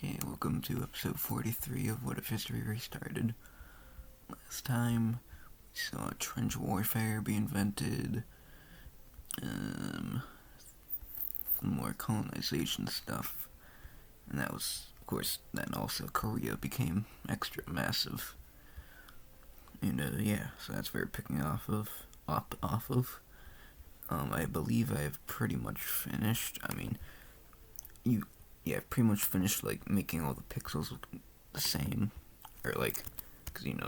Okay, welcome to episode 43 of What If History Restarted. Last time, we saw trench warfare be invented, some more colonization stuff, and that was, of course, then also Korea became extra massive. And, so that's where we're picking off of. I believe I have pretty much finished. I've pretty much finished, making all the pixels look the same. Or, because,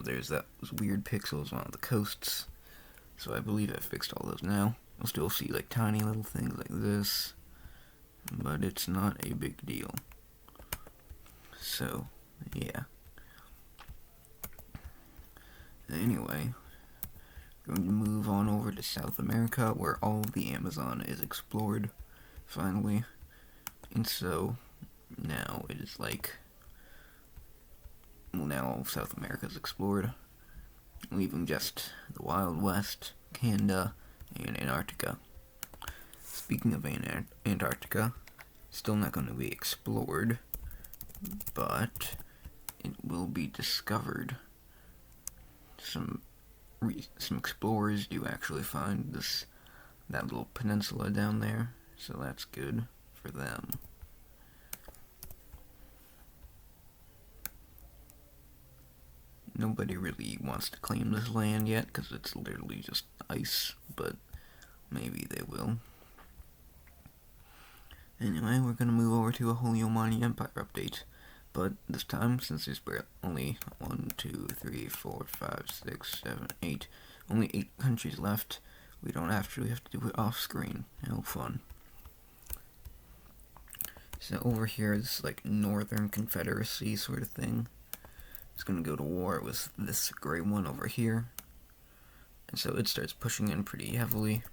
there's those weird pixels on the coasts. So I believe I've fixed all those now. You'll still see, tiny little things like this. But it's not a big deal. So, yeah. Anyway, we're going to move on over to South America, where all of the Amazon is explored, finally. And so, now it is now all of South America is explored, leaving just the Wild West, Canada, and Antarctica. Speaking of Antarctica, still not going to be explored, but it will be discovered. Some explorers do actually find that little peninsula down there, so that's good for them. Nobody really wants to claim this land yet, because it's literally just ice, but maybe they will. Anyway, we're going to move over to a Holy Omani Empire update. But this time, since there's only 8 countries left, we don't actually have to do it off screen. How fun. So over here is Northern Confederacy sort of thing. It's going to go to war with this gray one over here. And so it starts pushing in pretty heavily.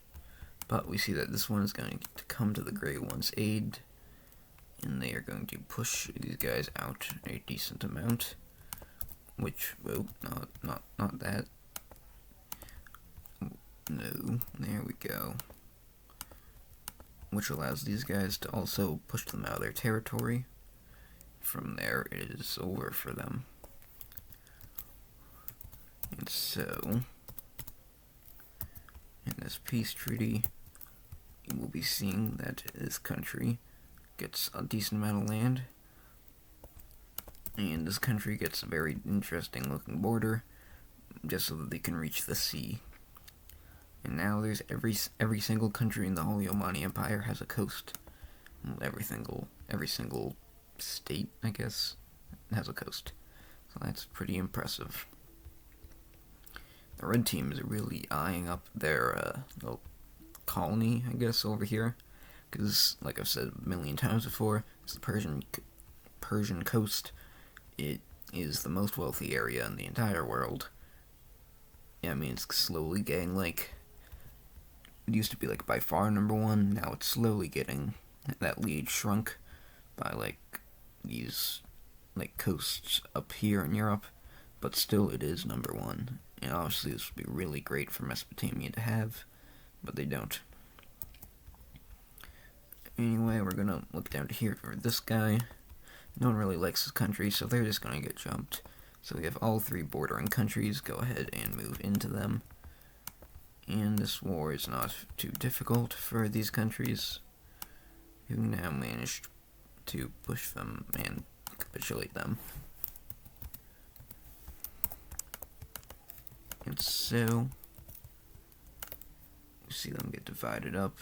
But we see that this one is going to come to the gray one's aid. And they are going to push these guys out a decent amount. Which, well, not that. No, there we go. Which allows these guys to also push them out of their territory. From there, it is over for them. And so, in this peace treaty, you will be seeing that this country gets a decent amount of land, and this country gets a very interesting looking border, just so that they can reach the sea. And now there's every single country in the Holy Omani Empire has a coast. Every single state, I guess, has a coast. So that's pretty impressive. The red team is really eyeing up their little colony, I guess, over here. Because, like I've said a million times before, it's the Persian coast. It is the most wealthy area in the entire world. Yeah, it's slowly getting, it used to be, by far number one. Now it's slowly getting, that lead shrunk by, these, coasts up here in Europe. But still, it is number one. And obviously, this would be really great for Mesopotamia to have, but they don't. Anyway, we're gonna look down to here for this guy. No one really likes this country, so they're just gonna get jumped. So we have all three bordering countries. Go ahead and move into them. And this war is not too difficult for these countries, who now managed to push them and capitulate them. And so, you see them get divided up.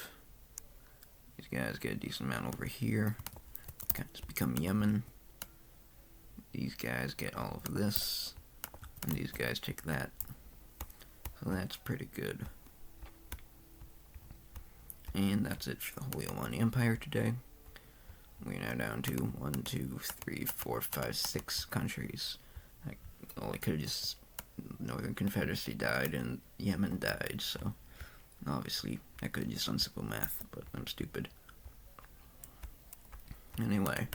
These guys get a decent amount over here. Kind of become Yemen. These guys get all of this. And these guys take that. So that's pretty good. And that's it for the Holy Omani Empire today. We're now down to 1, 2, 3, 4, 5, 6 countries. I could have just... Northern Confederacy died and Yemen died, so... Obviously, I could have just done simple math, but I'm stupid. Anyway,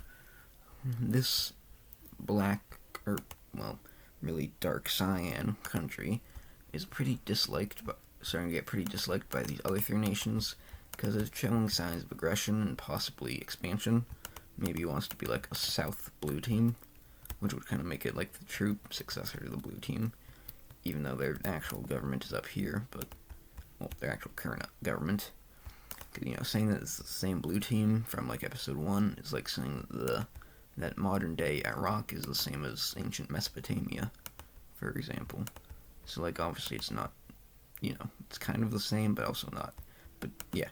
this really dark cyan country is starting to get pretty disliked by these other three nations, because it's showing signs of aggression and possibly expansion. maybe wants to be like a South blue team, which would kind of make it like the true successor to the blue team, even though their actual government is up here, but, well, their actual current government. Saying that it's the same blue team from, like, episode 1 is like saying that modern-day Iraq is the same as ancient Mesopotamia, for example. So, like, obviously it's not, it's kind of the same, but also not. But, yeah.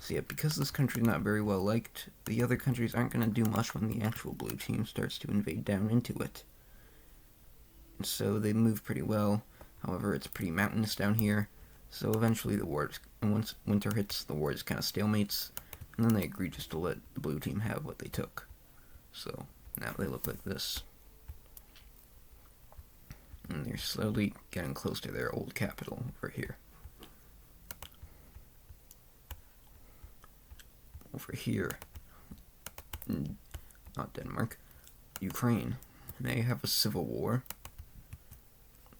So, yeah, because this country's not very well liked, the other countries aren't going to do much when the actual blue team starts to invade down into it. And so they move pretty well. However, it's pretty mountainous down here. So eventually once winter hits, the war just kind of stalemates, and then they agree just to let the blue team have what they took. So now they look like this. And they're slowly getting close to their old capital over here. Over here, not Denmark, Ukraine. They have a civil war.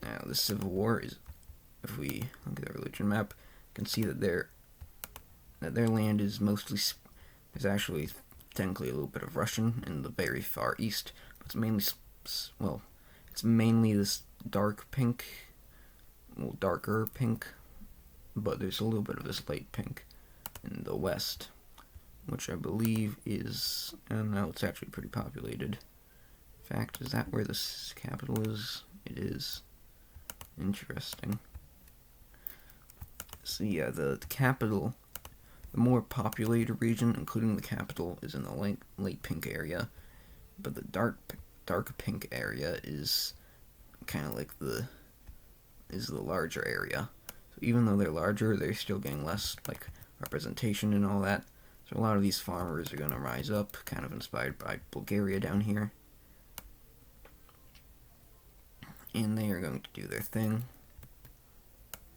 Now, the civil war is, if we look at the religion map, you can see that their land is mostly, there's actually technically a little bit of Russian in the very far east, but it's mainly this dark pink, well, darker pink, but there's a little bit of this light pink in the west, which I believe is, I don't know, it's actually pretty populated. In fact, is that where this capital is? It is. Interesting. So yeah, the capital, the more populated region, including the capital, is in the light pink area, but the dark pink area is kind of like the larger area. So even though they're larger, they're still getting less like representation and all that. So a lot of these farmers are going to rise up, kind of inspired by Bulgaria down here. And they are going to do their thing.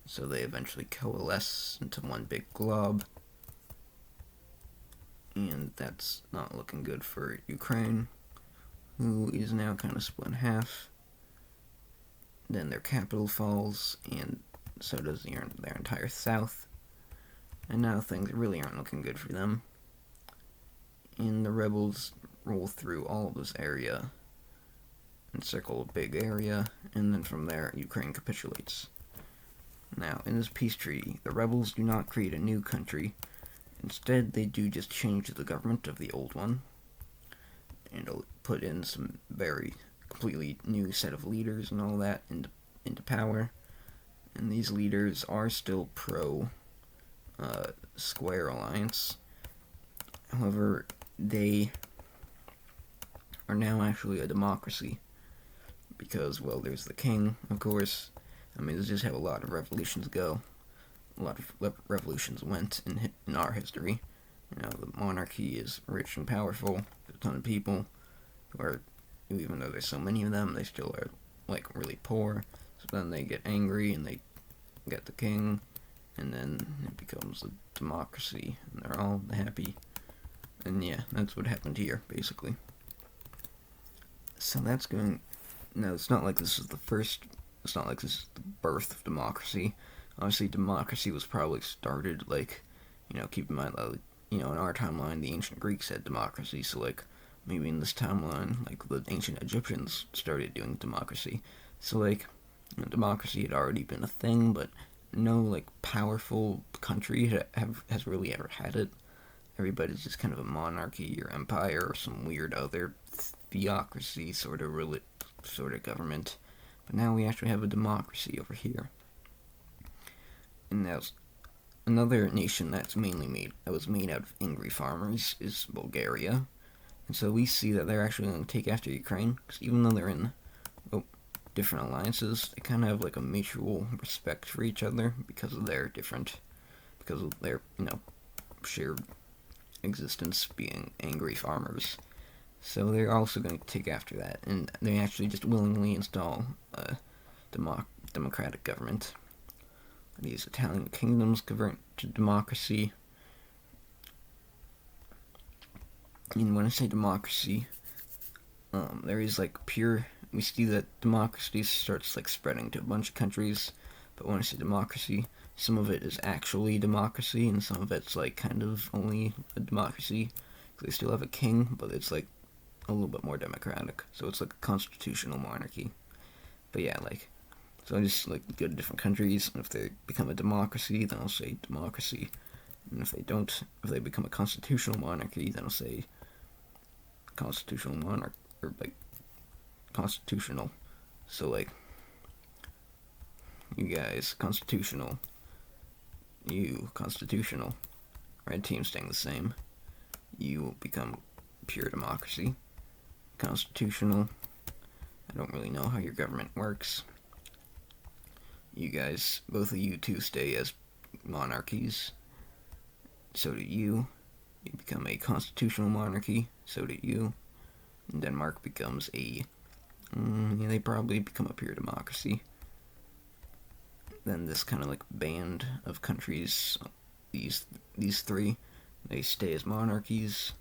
So they eventually coalesce into one big glob. And that's not looking good for Ukraine, who is now kind of split in half. Then their capital falls, and so does their entire south. And now things really aren't looking good for them. And the rebels roll through all of this area, encircle a big area, and then from there, Ukraine capitulates. Now, in this peace treaty, the rebels do not create a new country. Instead, they do just change the government of the old one, and put in some very completely new set of leaders and all that into power. And these leaders are still pro Square Alliance. However, they are now actually a democracy. Because, well, there's the king, of course. I mean, this just how a lot of revolutions go. A lot of revolutions went in our history. The monarchy is rich and powerful. There's a ton of people who are, even though there's so many of them, they still are, like, really poor. So then they get angry and they get the king, and then it becomes a democracy, and they're all happy. And yeah, that's what happened here, basically. So that's going... No, it's not like this is the birth of democracy. Obviously, democracy was probably started, like, keep in mind, in our timeline, the ancient Greeks had democracy, so, like, maybe in this timeline, like, the ancient Egyptians started doing democracy. So, like, democracy had already been a thing, but no, like, powerful country has really ever had it. Everybody's just kind of a monarchy or empire or some weird other theocracy sort of government. But now we actually have a democracy over here. And that's another nation that was made out of angry farmers is Bulgaria. And so we see that they're actually going to take after Ukraine, because even though they're in different alliances, they kind of have like a mutual respect for each other because of their shared existence being angry farmers. So they're also going to take after that, and they actually just willingly install a democratic government. These Italian kingdoms convert to democracy. And when I say democracy, there is like we see that democracy starts like spreading to a bunch of countries, but when I say democracy, some of it is actually democracy, and some of it's like kind of only a democracy. They still have a king, but it's like a little bit more democratic. So it's like a constitutional monarchy. But yeah, like, so I just like go to different countries, and if they become a democracy, then I'll say democracy. And if they don't, if they become a constitutional monarchy, then I'll say constitutional monarch, or like constitutional. So like, you guys, constitutional. You, constitutional. Red team staying the same. You will become pure democracy. Constitutional. I don't really know how your government works. You guys, both of you two stay as monarchies. So do you. You become a constitutional monarchy. So do you. And Denmark becomes a... they probably become a pure democracy. Then this kind of like band of countries, these three, they stay as monarchies.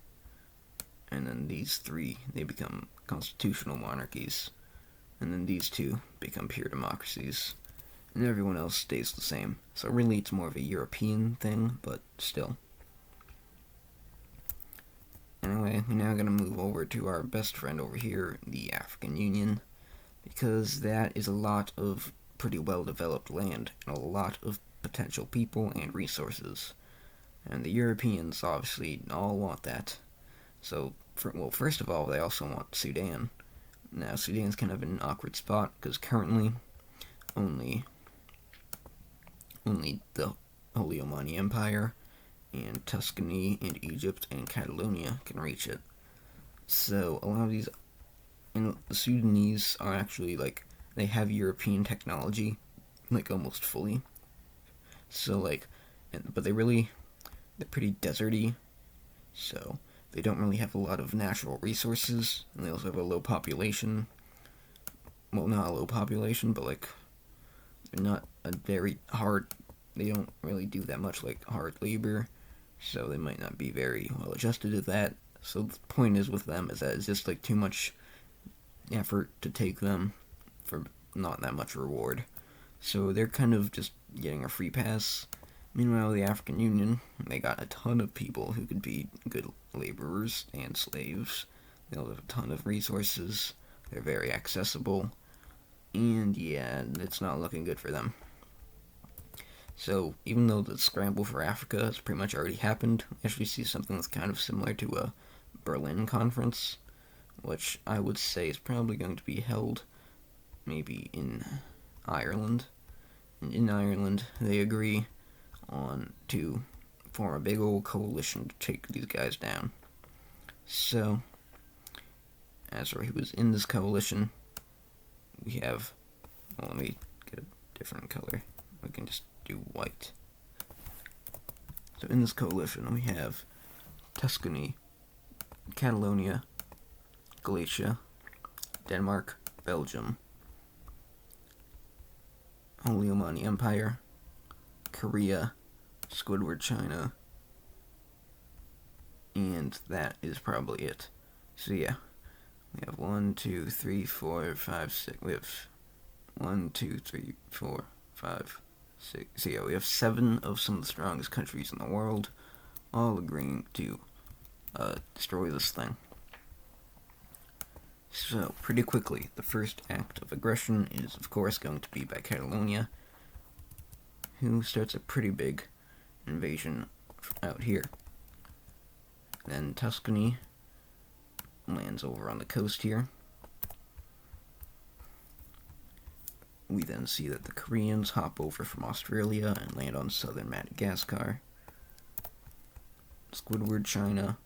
And then these three, they become constitutional monarchies. And then these two become pure democracies. And everyone else stays the same. So really it's more of a European thing, but still. Anyway, we're now going to move over to our best friend over here, the African Union, because that is a lot of pretty well-developed land and a lot of potential people and resources. And the Europeans obviously all want that. So, first of all, they also want Sudan. Now, Sudan's kind of in an awkward spot, because currently only the Holy Omani Empire and Tuscany and Egypt and Catalonia can reach it. So a lot of these, and the Sudanese are actually like, they have European technology, like almost fully. So like, but they're pretty deserty, so they don't really have a lot of natural resources, and they also have a low population. Well, not a low population, but like, they're not a very hard, they don't really do that much like hard labor, so they might not be very well adjusted to that. So the point is with them is that it's just like too much effort to take them for not that much reward. So they're kind of just getting a free pass. Meanwhile, the African Union, they got a ton of people who could be good laborers and slaves. They have a ton of resources. They're very accessible. And yeah, it's not looking good for them. So even though the scramble for Africa has pretty much already happened, we actually see something that's kind of similar to a Berlin conference, which I would say is probably going to be held maybe in Ireland. And in Ireland, they agree on to form a big old coalition to take these guys down. So, as for who was in this coalition, we have, well, let me get a different color. We can just do white. So in this coalition, we have Tuscany, Catalonia, Galicia, Denmark, Belgium, Holy Omani Empire, Korea, Squidward China, and that is probably it. So yeah, we have 1, 2, 3, 4, 5, 6. We have 1, 2, 3, 4, 5, 6. So yeah, we have 7 of some of the strongest countries in the world, all agreeing to destroy this thing. So pretty quickly, the first act of aggression is of course going to be by Catalonia, who starts a pretty big invasion out here. Then Tuscany lands over on the coast here. We then see that the Koreans hop over from Australia and land on southern Madagascar. Squidward China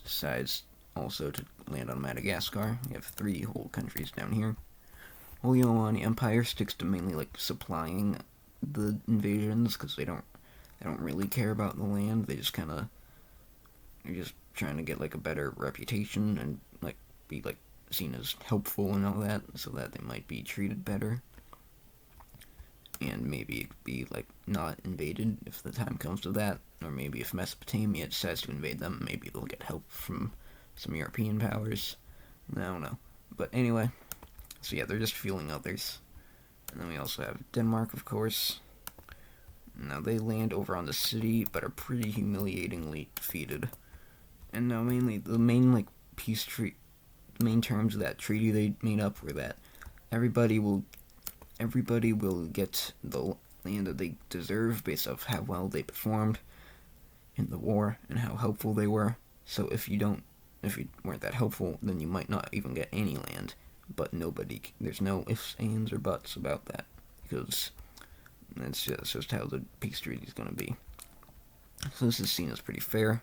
decides also to land on Madagascar. We have 3 whole countries down here. Holy Omani Empire sticks to mainly like supplying the invasions because they don't really care about the land. They're just trying to get like a better reputation and like be like seen as helpful and all that, so that they might be treated better. And maybe be like not invaded if the time comes to that, or maybe if Mesopotamia decides to invade them, maybe they'll get help from some European powers. I don't know. But anyway, so yeah, they're just fueling others. And then we also have Denmark, of course. Now they land over on the city, but are pretty humiliatingly defeated. And now mainly the main like peace treaty, the main terms of that treaty they made up were that everybody will get the land that they deserve based off how well they performed in the war and how helpful they were. So if you weren't that helpful, then you might not even get any land. But there's no ifs, ands, or buts about that, because that's just how the peace treaty is going to be. So this is seen as pretty fair.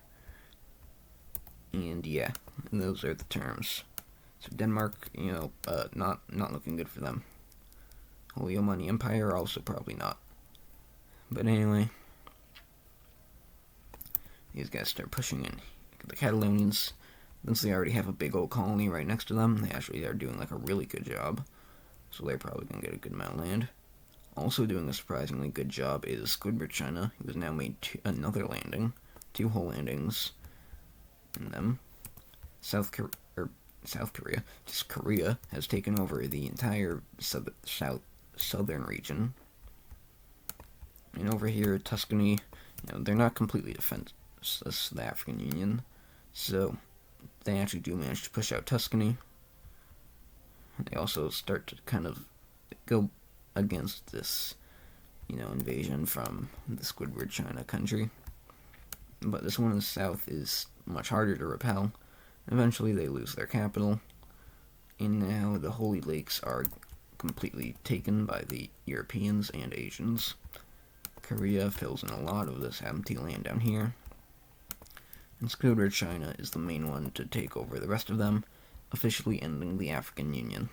And yeah, those are the terms. So Denmark, not looking good for them. Holy Money Empire, also probably not. But anyway, these guys start pushing in. The Catalonians, since they already have a big old colony right next to them, they actually are doing like a really good job. So they're probably going to get a good amount of land. Also doing a surprisingly good job is Squidward China, who has now made another landing. 2 whole landings in them. South Korea, just Korea, has taken over the entire southern region. And over here, Tuscany, they're not completely defenseless, the African Union, so they actually do manage to push out Tuscany. They also start to kind of go against this, invasion from the Squidward China country. But this one in the south is much harder to repel. Eventually they lose their capital, and now the Holy Lakes are completely taken by the Europeans and Asians. Korea fills in a lot of this empty land down here. And Squidward China is the main one to take over the rest of them, officially ending the African Union.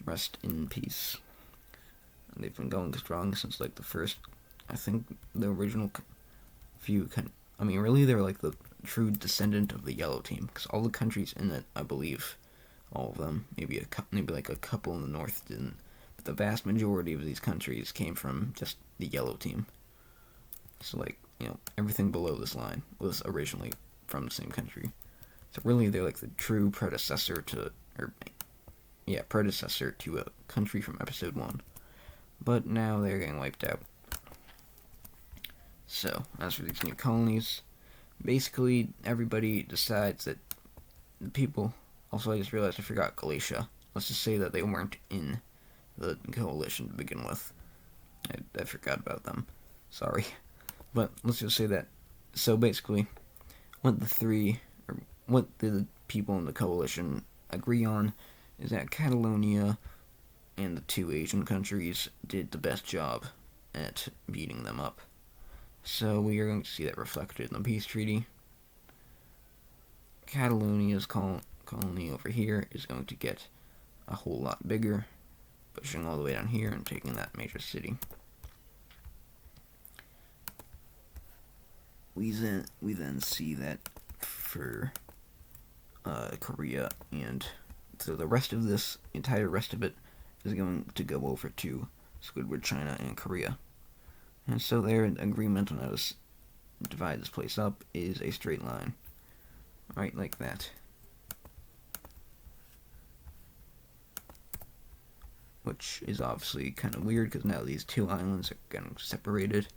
Rest in peace. And they've been going strong since like the first, I think the original few, really they're like the true descendant of the Yellow Team, because all the countries in it, I believe, all of them, maybe like a couple in the north didn't, but the vast majority of these countries came from just the Yellow Team. So like, everything below this line was originally from the same country. So really they're like the true predecessor to a country from episode 1. But now they're getting wiped out. So, as for these new colonies, basically everybody decides that the people, also I just realized I forgot Galatia. Let's just say that they weren't in the coalition to begin with. I forgot about them. Sorry. But let's just say that, so basically, what the people in the coalition agree on is that Catalonia and the 2 Asian countries did the best job at beating them up. So we are going to see that reflected in the peace treaty. Catalonia's colony over here is going to get a whole lot bigger, pushing all the way down here and taking that major city. We then see that for Korea, and so the rest of this, entire rest of it, is going to go over to Squidward China and Korea. And so their agreement on how to divide this place up is a straight line. Right like that. Which is obviously kind of weird, because now these 2 islands are getting separated.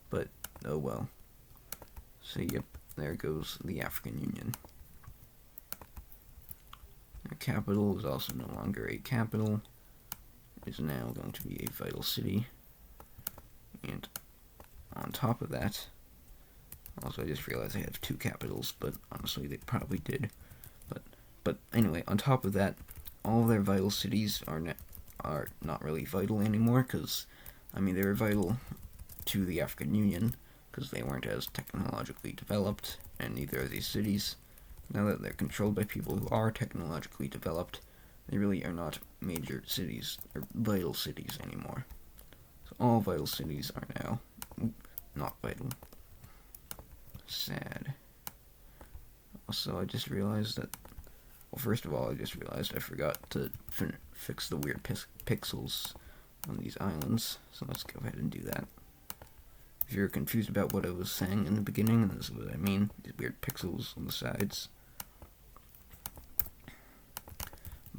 But, oh well. So yep, there goes the African Union. Their capital is also no longer a capital. It is now going to be a vital city. And on top of that, also I just realized they have 2 capitals, but honestly they probably did. But anyway, on top of that, all of their vital cities are not really vital anymore, because, they were vital to the African Union, because they weren't as technologically developed, and neither are these cities. Now that they're controlled by people who are technologically developed, they really are not major cities, or vital cities anymore. So all vital cities are now not vital. Sad. Also, I just realized that, well, first of all, I forgot to fix the weird pixels on these islands, so let's go ahead and do that. If you're confused about what I was saying in the beginning, and this is what I mean, these weird pixels on the sides.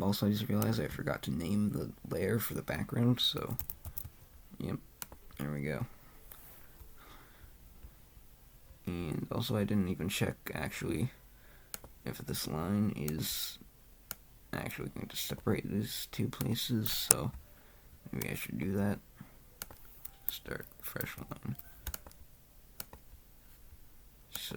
Also, I just realized I forgot to name the layer for the background, so, yep, there we go. And also, I didn't even check, actually, if this line is actually going to separate these two places, so maybe I should do that. Start fresh line. So,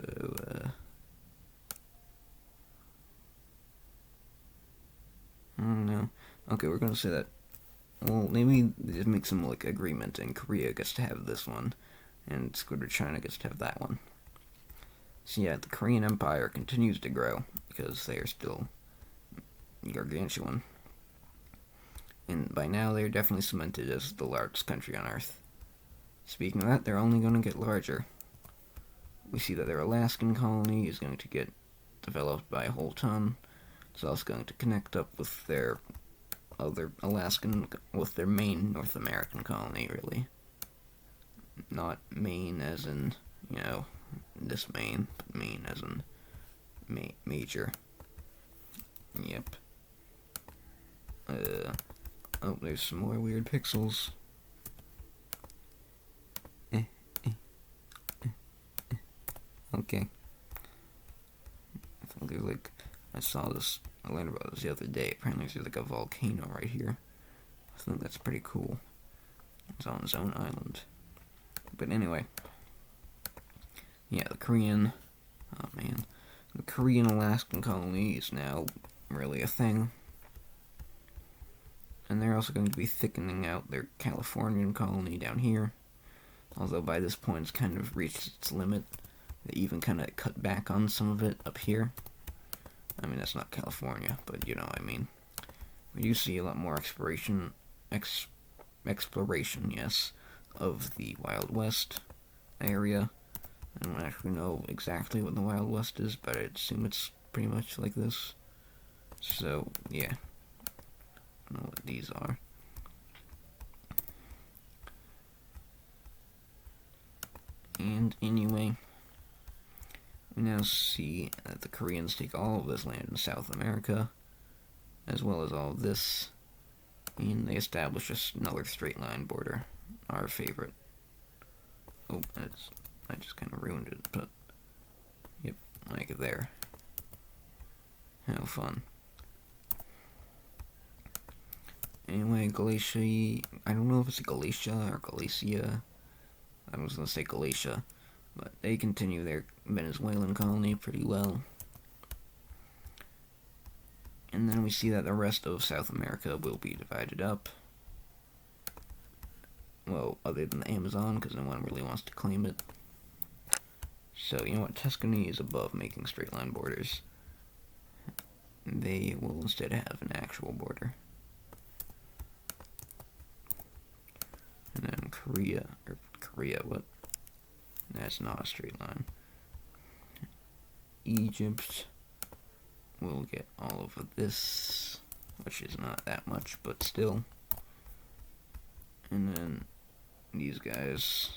I don't know. Okay, we're gonna say that. Well, maybe just make some like agreement, and Korea gets to have this one, and China gets to have that one. So yeah, the Korean Empire continues to grow because they are still gargantuan, and by now they are definitely cemented as the largest country on Earth. Speaking of that, they're only going to get larger. We see that their Alaskan colony is going to get developed by a whole ton. It's also going to connect up with their with their main North American colony, really. Not Maine as in, this Maine, but Maine as in major. Yep. Oh, there's some more weird pixels. Okay. I think there's I learned about this the other day. Apparently there's like a volcano right here. I think that's pretty cool. It's on its own island. But anyway. Yeah, the Korean Alaskan colony is now really a thing. And they're also going to be thickening out their Californian colony down here. Although by this point it's kind of reached its limit. They even kind of cut back on some of it up here. I mean, that's not California, but you know what I mean. We do see a lot more exploration, yes, of the Wild West area. I don't actually know exactly what the Wild West is, but I assume it's pretty much like this. So, yeah. I don't know what these are. And anyway, we now see that the Koreans take all of this land in South America, as well as all of this, and they establish another straight line border, our favorite. Oh, I just kind of ruined it, but yep, like it there. How fun. Anyway, Galatia, I don't know if it's Galatia or Galicia. I was going to say Galatia, but they continue their Venezuelan colony pretty well. And then we see that the rest of South America will be divided up. Well, other than the Amazon, because no one really wants to claim it. So, you know what? Tuscany is above making straight line borders. They will instead have an actual border. And then Korea, what? That's not a straight line. Egypt will get all of this, which is not that much, but still. And then these guys,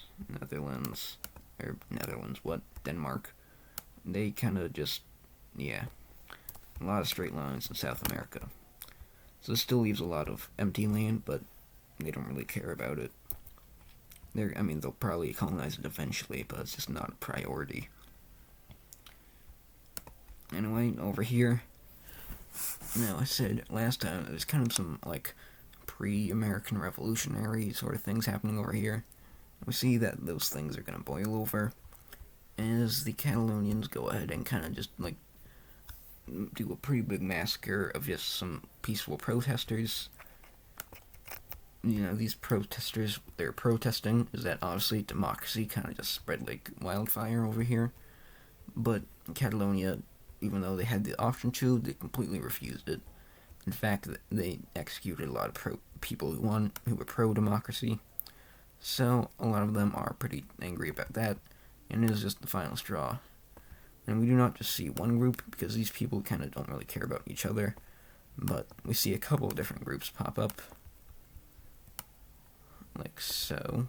Denmark, they kind of just, yeah, a lot of straight lines in South America. So this still leaves a lot of empty land, but they don't really care about it. They'll probably colonize it eventually, but it's just not a priority. Anyway, over here, I said last time, there's kind of some, pre-American Revolutionary sort of things happening over here. We see that those things are going to boil over as the Catalonians go ahead and kind of just, do a pretty big massacre of just some peaceful protesters. These protesters, they're protesting is that obviously democracy kind of just spread like wildfire over here. But Catalonia, even though they had the option to, they completely refused it. In fact, they executed a lot of people who were pro-democracy. So a lot of them are pretty angry about that, and it is just the final straw. And we do not just see one group, because these people kind of don't really care about each other, but we see a couple of different groups pop up. Like so.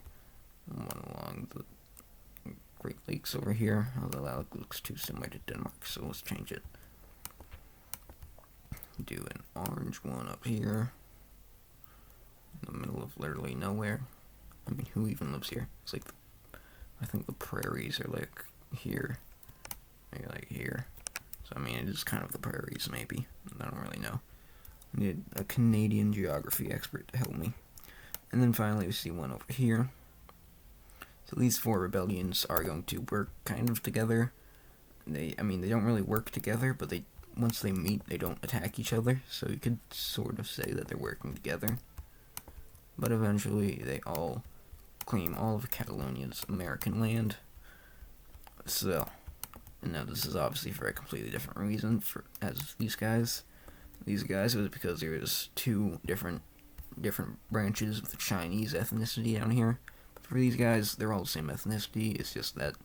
One along the Great Lakes over here, although that looks too similar to Denmark, so let's change it. Do an orange one up here, in the middle of literally nowhere. Who even lives here? It's I think the prairies are here, maybe here, So, I mean, it is kind of the prairies, maybe. I don't really know. I need a Canadian geography expert to help me. And then finally, we see one over here. So these 4 rebellions are going to work kind of together. They don't really work together, but once they meet, they don't attack each other. So you could sort of say that they're working together. But eventually, they all claim all of Catalonia's American land. So, and now this is obviously for a completely different reason as these guys. These guys, it was because there was 2 different branches of the Chinese ethnicity down here. But for these guys, they're all the same ethnicity. It's just that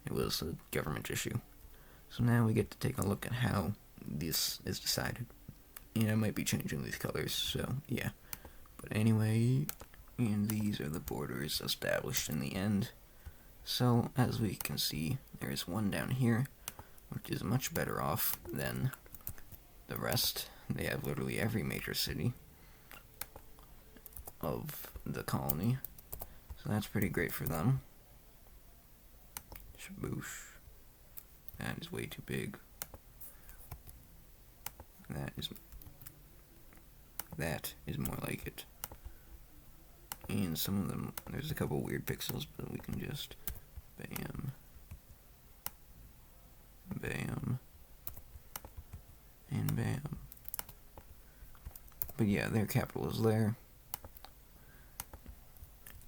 it was a government issue. So now we get to take a look at how this is decided. And I might be changing these colors, so yeah. But anyway, and these are the borders established in the end. So, as we can see, there is one down here, which is much better off than the rest. They have literally every major city of the colony. So that's pretty great for them. Shaboosh. That is way too big. That is more like it. And some of them, there's a couple weird pixels, but we can just bam, bam, and bam. But yeah, their capital is there.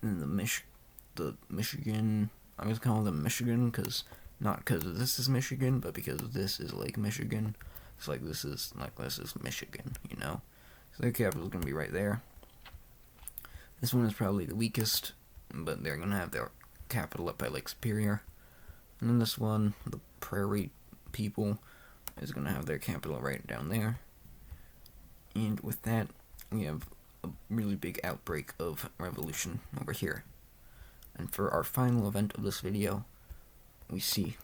And the Michigan, I was calling them Michigan not because this is Michigan, but because this is Lake Michigan. It's like this is Michigan, you know. So their capital is gonna be right there. This one is probably the weakest, but they're gonna have their capital up by Lake Superior. And then this one, the Prairie people, is gonna have their capital right down there. And with that, we have a really big outbreak of revolution over here. And for our final event of this video, we see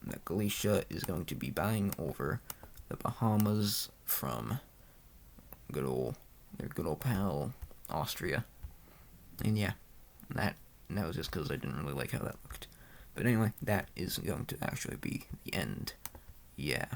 that Galicia is going to be buying over the Bahamas from their good old pal Austria. And yeah, that was just because I didn't really like how that looked. But anyway, that is going to actually be the end. Yeah.